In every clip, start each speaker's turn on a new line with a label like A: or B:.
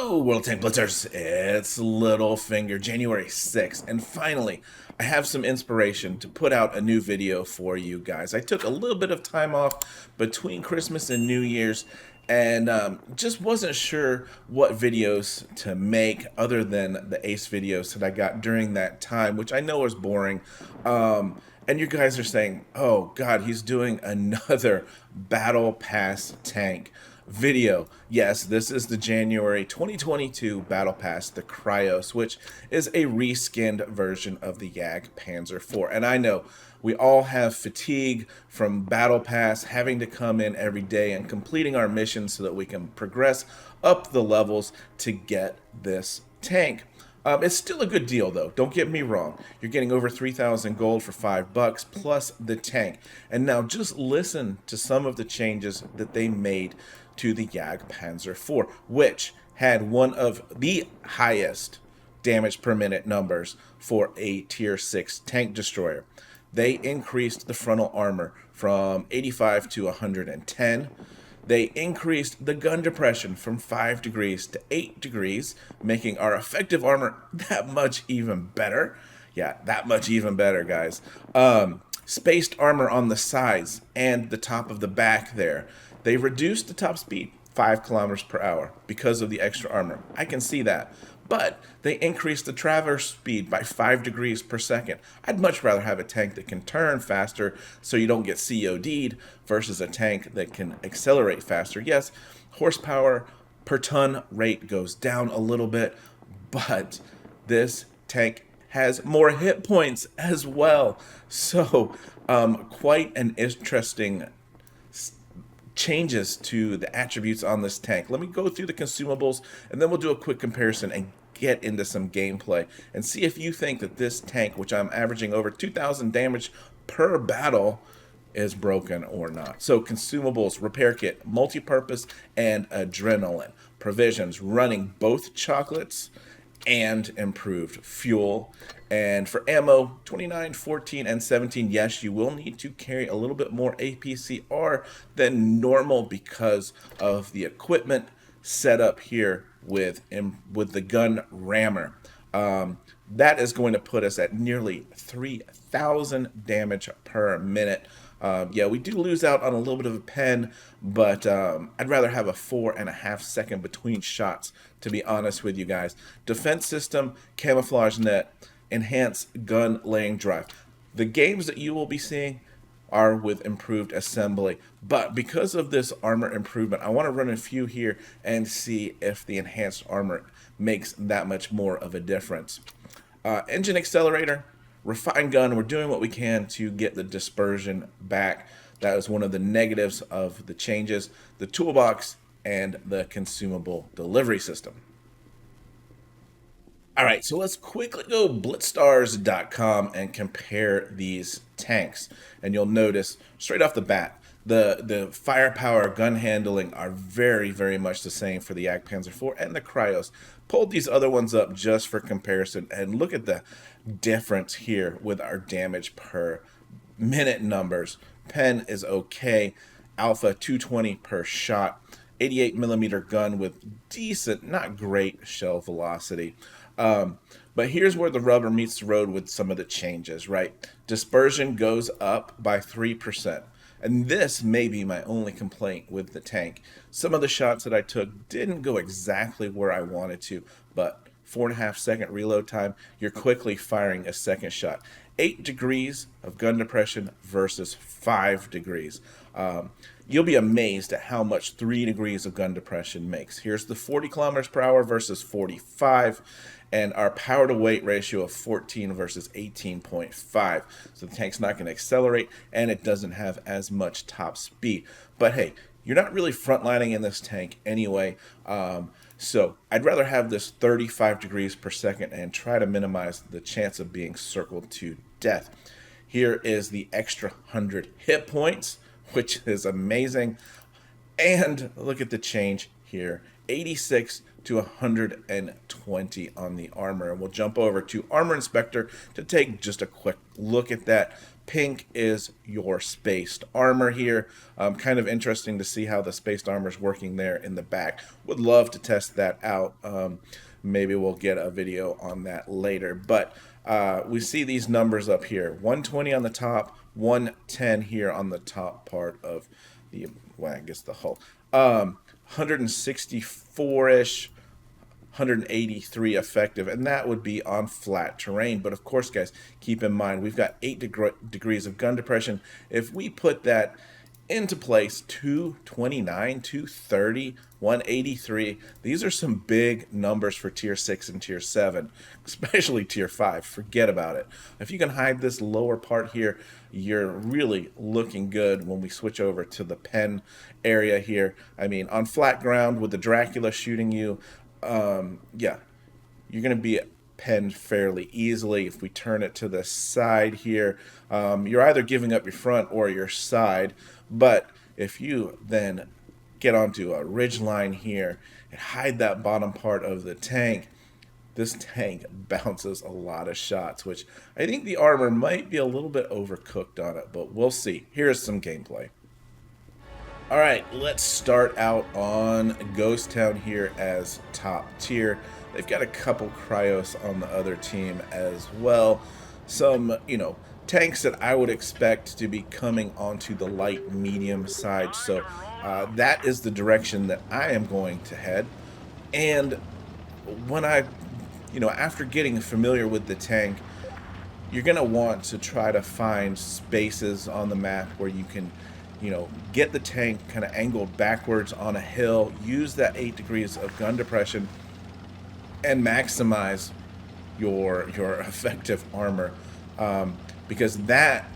A: Hello, World Tank Blitzers. It's Littlefinger, January 6th, and finally, I have some inspiration to put out a new video for you guys. I took a little bit of time off between Christmas and New Year's, and just wasn't sure what videos to make other than the Ace videos that I got during that time, which I know was boring. And you guys are saying, oh God, he's doing another Battle Pass tank video. Yes, this is the January 2022 Battle Pass, the Kryos, which is a reskinned version of the J.P.IV. And I know we all have fatigue from Battle Pass, having to come in every day and completing our missions so that we can progress up the levels to get this tank. It's still a good deal, though. Don't get me wrong. You're getting over 3,000 gold for $5 plus the tank. And now just listen to some of the changes that they made to the J.P.IV, which had one of the highest damage per minute numbers for a tier 6 tank destroyer. They increased the frontal armor from 85 to 110. They increased the gun depression from 5 degrees to 8 degrees, making our effective armor that much even better. Yeah, that much even better, guys. Spaced armor on the sides and the top of the back there. They reduced the top speed 5 kilometers per hour because of the extra armor. I can see that. But they increased the traverse speed by 5 degrees per second. I'd much rather have a tank that can turn faster so you don't get COD'd versus a tank that can accelerate faster. Yes, horsepower per ton rate goes down a little bit, but this tank has more hit points as well. So quite an interesting changes to the attributes on this tank. Let me go through the consumables and then we'll do a quick comparison and get into some gameplay and see if you think that this tank, which I'm averaging over 2,000 damage per battle, is broken or not. So consumables, repair kit, multi-purpose, and adrenaline. Provisions, running both chocolates and improved fuel. And for ammo, 29, 14, and 17, yes, you will need to carry a little bit more APCR than normal because of the equipment set up here with the gun rammer. That is going to put us at nearly 3,000 damage per minute. Yeah, we do lose out on a little bit of a pen, but I'd rather have a 4.5 second between shots, to be honest with you guys. Defense system, camouflage net, enhanced gun laying drive. The games that you will be seeing are with improved assembly, but because of this armor improvement, I want to run a few here and see if the enhanced armor makes that much more of a difference. Engine accelerator, refined gun, we're doing what we can to get the dispersion back. That is one of the negatives of the changes. The toolbox and the consumable delivery system. All right, so let's quickly go blitzstars.com and compare these tanks. And you'll notice straight off the bat, the firepower, gun handling are very, very much the same for the J.P.IV and the Kryos. Pulled these other ones up just for comparison, and look at the difference here with our damage per minute numbers. Pen is okay, alpha 220 per shot, 88 millimeter gun with decent, not great shell velocity. But here's where the rubber meets the road with some of the changes, right? Dispersion goes up by 3%. And this may be my only complaint with the tank. Some of the shots that I took didn't go exactly where I wanted to, but 4.5 second reload time, you're quickly firing a second shot. 8 degrees of gun depression versus 5 degrees. You'll be amazed at how much 3 degrees of gun depression makes. Here's the 40 kilometers per hour versus 45, and our power to weight ratio of 14 versus 18.5. So the tank's not going to accelerate, and it doesn't have as much top speed. But hey, you're not really frontlining in this tank anyway. So I'd rather have this 35 degrees per second and try to minimize the chance of being circled to death. Here is the extra 100 hit points, which is amazing. And look at the change here, 86 to 120 on the armor. And we'll jump over to Armor Inspector to take just a quick look at that. Pink is your spaced armor here. Kind of interesting to see how the spaced armor is working there in the back. Would love to test that out. Maybe we'll get a video on that later. But we see these numbers up here. 120 on the top, 110 here on the top part of the, well, I guess the hull. 164-ish. 183 effective, and that would be on flat terrain. But of course, guys, keep in mind we've got 8 degrees of gun depression. If we put that into place, 229, 230, 183, these are some big numbers for tier 6 and tier 7, especially tier 5. Forget about it. If you can hide this lower part here, you're really looking good when we switch over to the pen area here. I mean, on flat ground with the Dracula shooting you, yeah, you're going to be penned fairly easily. If we turn it to the side here, you're either giving up your front or your side. But if you then get onto a ridge line here and hide that bottom part of the tank, this tank bounces a lot of shots, which I think the armor might be a little bit overcooked on it, but we'll see. Here's some gameplay. Alright, let's start out on Ghost Town here as top tier. They've got a couple Kryos on the other team as well. Some, tanks that I would expect to be coming onto the light medium side. So that is the direction that I am going to head. And when after getting familiar with the tank, you're going to want to try to find spaces on the map where you can get the tank kind of angled backwards on a hill, use that 8 degrees of gun depression, and maximize your effective armor. Because that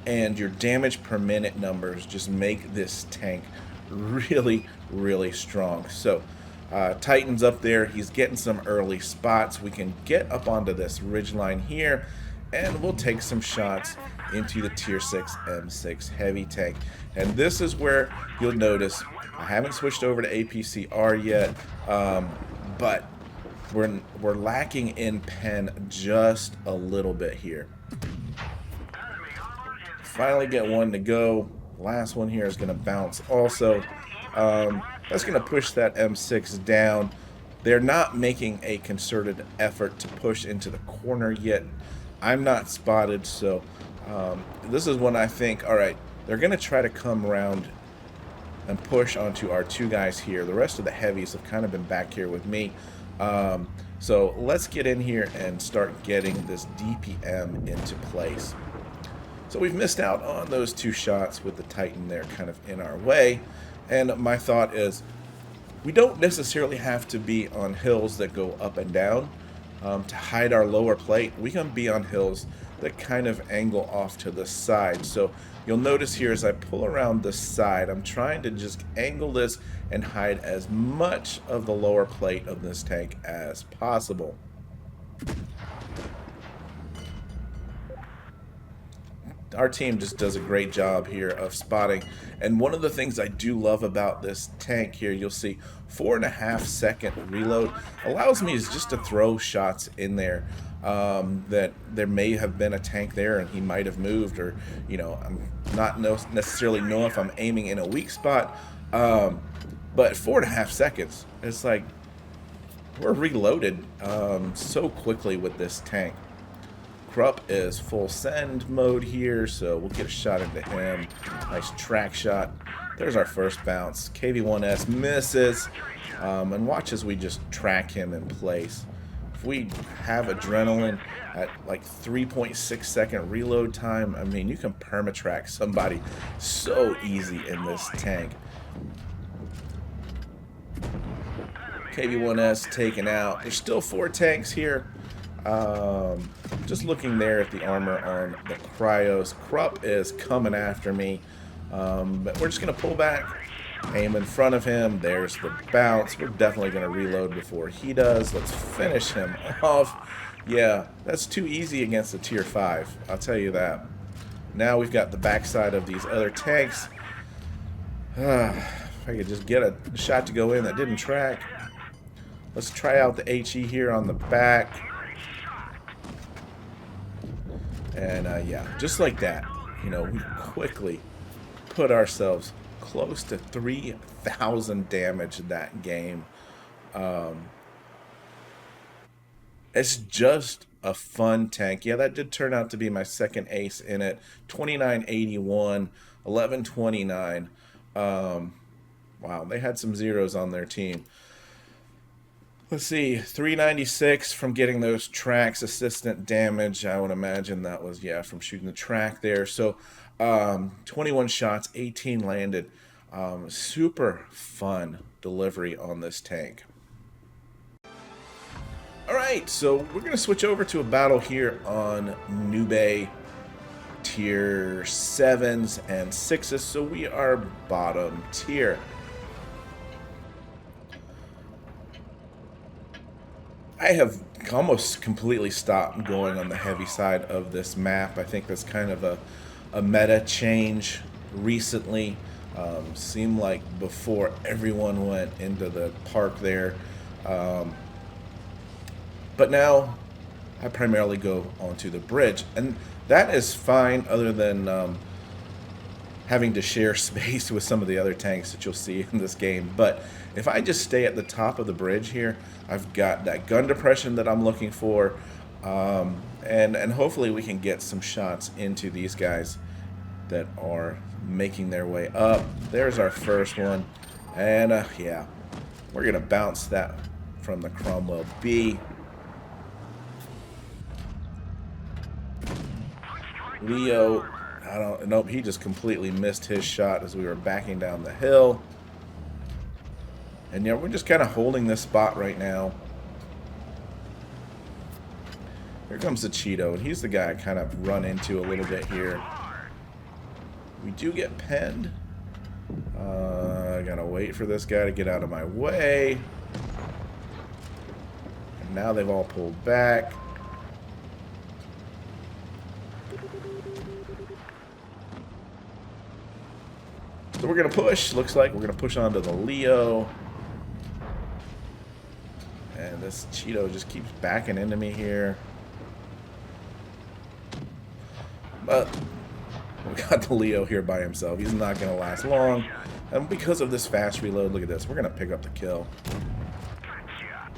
A: and your damage per minute numbers just make this tank really, really strong. So Titan's up there. He's getting some early spots. We can get up onto this ridge line here, and we'll take some shots into the tier 6 M6 heavy tank. And this is where you'll notice I haven't switched over to APCR yet, but we're lacking in pen just a little bit here. Finally get one to go. Last one here is going to bounce also. That's going to push that M6 down. They're not making a concerted effort to push into the corner yet. I'm not spotted, so this is when I think, all right, they're going to try to come around and push onto our 2 guys here. The rest of the heavies have kind of been back here with me. So let's get in here and start getting this DPM into place. So we've missed out on those 2 shots with the Titan there kind of in our way. And my thought is, we don't necessarily have to be on hills that go up and down to hide our lower plate. We can be on hills that kind of angle off to the side. So you'll notice here as I pull around the side, I'm trying to just angle this and hide as much of the lower plate of this tank as possible. Our team just does a great job here of spotting. And one of the things I do love about this tank here, you'll see 4.5 second reload allows me just to throw shots in there that there may have been a tank there and he might have moved, or I'm not necessarily know if I'm aiming in a weak spot, but 4.5 seconds, it's like we're reloaded so quickly with this tank. Krupp is full send mode here, so we'll get a shot into him. Nice track shot. There's our first bounce. KV-1S misses, and watch as we just track him in place. If we have adrenaline at like 3.6 second reload time, I mean, you can permatrack somebody so easy in this tank. KV-1S taken out. There's still 4 tanks here. Just looking there at the armor on the Kryos. Krupp is coming after me, but we're just going to pull back, aim in front of him. There's the bounce. We're definitely going to reload before he does. Let's finish him off. Yeah, that's too easy against a tier 5, I'll tell you that. Now we've got the backside of these other tanks. If I could just get a shot to go in that didn't track. Let's try out the HE here on the back. And yeah, just like that, we quickly put ourselves close to 3,000 damage in that game. It's just a fun tank. Yeah, that did turn out to be my second ace in it. 2981, 1129. Wow, they had some zeros on their team. Let's see, 396 from getting those tracks assistant damage. I would imagine that was, yeah, from shooting the track there. So 21 shots, 18 landed. Super fun delivery on this tank. All right, so we're going to switch over to a battle here on Nube tier 7s and 6s. So we are bottom tier. I have almost completely stopped going on the heavy side of this map. I think that's kind of a meta change recently. Seemed like before everyone went into the park there. But now I primarily go onto the bridge. And that is fine other than having to share space with some of the other tanks that you'll see in this game. But if I just stay at the top of the bridge here, I've got that gun depression that I'm looking for. And hopefully we can get some shots into these guys that are making their way up. There's our first one. And yeah, we're going to bounce that from the Cromwell B. Leo, nope, he just completely missed his shot as we were backing down the hill. And yeah, we're just kind of holding this spot right now. Here comes the Cheeto, and he's the guy I kind of run into a little bit here. We do get penned. I gotta wait for this guy to get out of my way. And now they've all pulled back. So we're going to push. Looks like we're going to push onto the Leo. And this Cheeto just keeps backing into me here. But we got the Leo here by himself. He's not going to last long. And because of this fast reload, look at this. We're going to pick up the kill.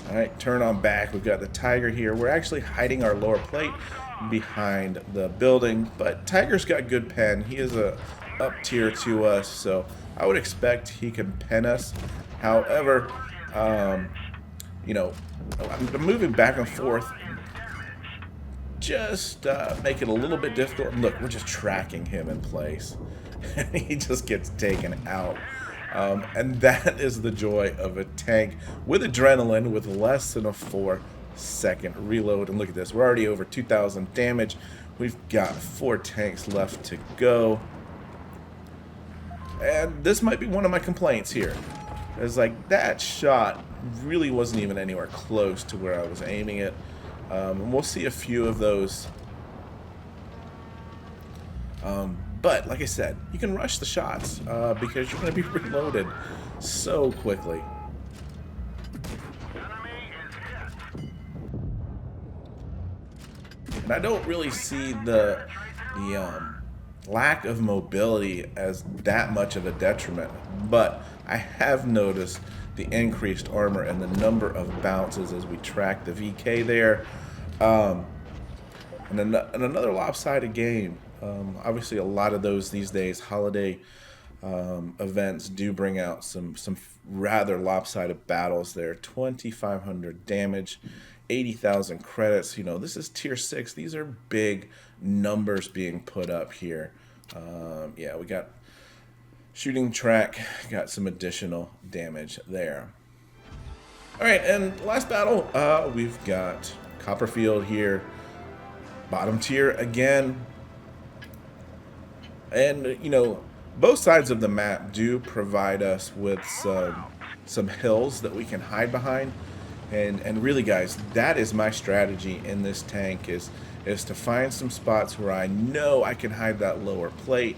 A: Alright, turn on back. We've got the Tiger here. We're actually hiding our lower plate behind the building. But Tiger's got good pen. He is a up tier to us, so I would expect he can pen us. However, you know, I'm moving back and forth, just make it a little bit difficult. Look, we're just tracking him in place, and he just gets taken out. And that is the joy of a tank with adrenaline with less than a 4-second reload. And look at this, we're already over 2,000 damage. We've got 4 tanks left to go. And this might be one of my complaints here. It's like that shot really wasn't even anywhere close to where I was aiming it. And we'll see a few of those. But like I said, you can rush the shots because you're going to be reloaded so quickly. And I don't really see the lack of mobility as that much of a detriment, but I have noticed the increased armor and the number of bounces as we track the VK there. And another lopsided game. Obviously a lot of those these days, holiday events do bring out some rather lopsided battles there. 2,500 damage, 80,000 credits. You know, this is tier 6. These are big numbers being put up here. Yeah, we got shooting track, got some additional damage there. All right, and last battle, we've got Copperfield here, bottom tier again. And, you know, both sides of the map do provide us with some hills that we can hide behind. And really, guys, that is my strategy in this tank is to find some spots where I know I can hide that lower plate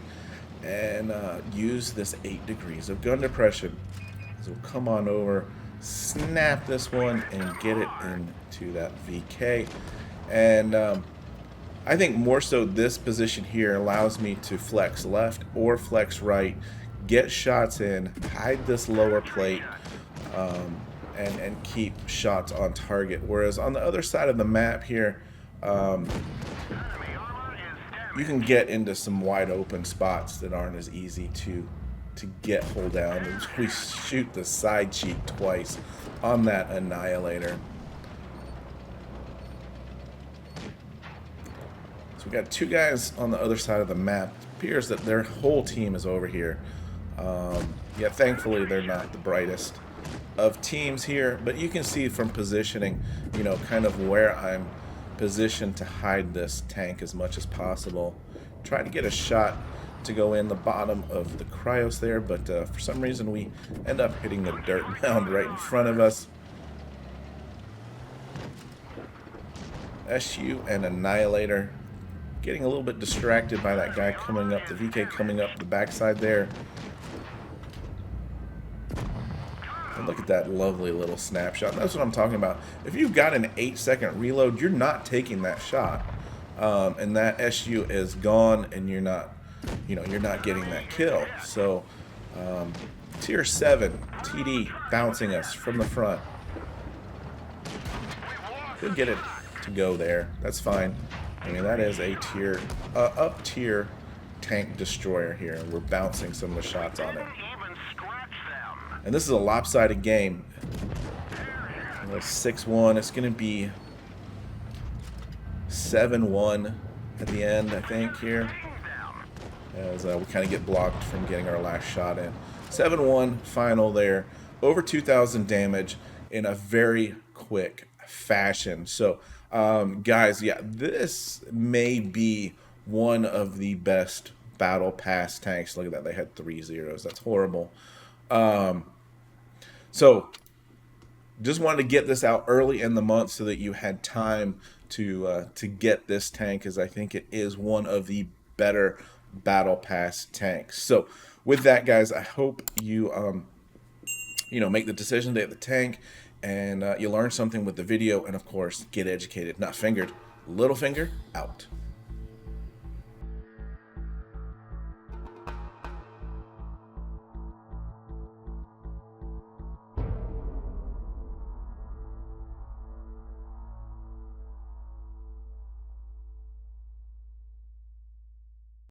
A: and use this 8 degrees of gun depression. So we'll come on over, snap this one, and get it into that VK. And I think more so this position here allows me to flex left or flex right, get shots in, hide this lower plate, and keep shots on target. Whereas on the other side of the map here, you can get into some wide open spots that aren't as easy to get hold down. And we shoot the side cheek twice on that Annihilator. So we got two guys on the other side of the map. It appears that their whole team is over here. Yeah, thankfully they're not the brightest of teams here, but you can see from positioning, you know, kind of where I'm positioned to hide this tank as much as possible. Try to get a shot to go in the bottom of the Kryos there, but for some reason we end up hitting the dirt mound right in front of us. SU and Annihilator getting a little bit distracted by that guy coming up, the VK coming up the backside there. And look at that lovely little snapshot. That's what I'm talking about. If you've got an 8-second reload, you're not taking that shot. And that SU is gone, and you're not, you know, you're not getting that kill. So, tier 7 TD bouncing us from the front. Could get it to go there. That's fine. I mean, that is a tier, up tier tank destroyer here. We're bouncing some of the shots on it. And this is a lopsided game. 6-1. It's going to be 7-1 at the end, I think, here. As we kind of get blocked from getting our last shot in. 7-1 final there. Over 2,000 damage in a very quick fashion. So, guys, yeah, this may be one of the best battle pass tanks. Look at that. They had 3 zeros. That's horrible. So just wanted to get this out early in the month so that you had time to get this tank, as I think it is one of the better battle pass tanks. So with that, guys, I hope you you know, make the decision to get the tank, and you learn something with the video, and of course get educated, not fingered. Littlefinger out.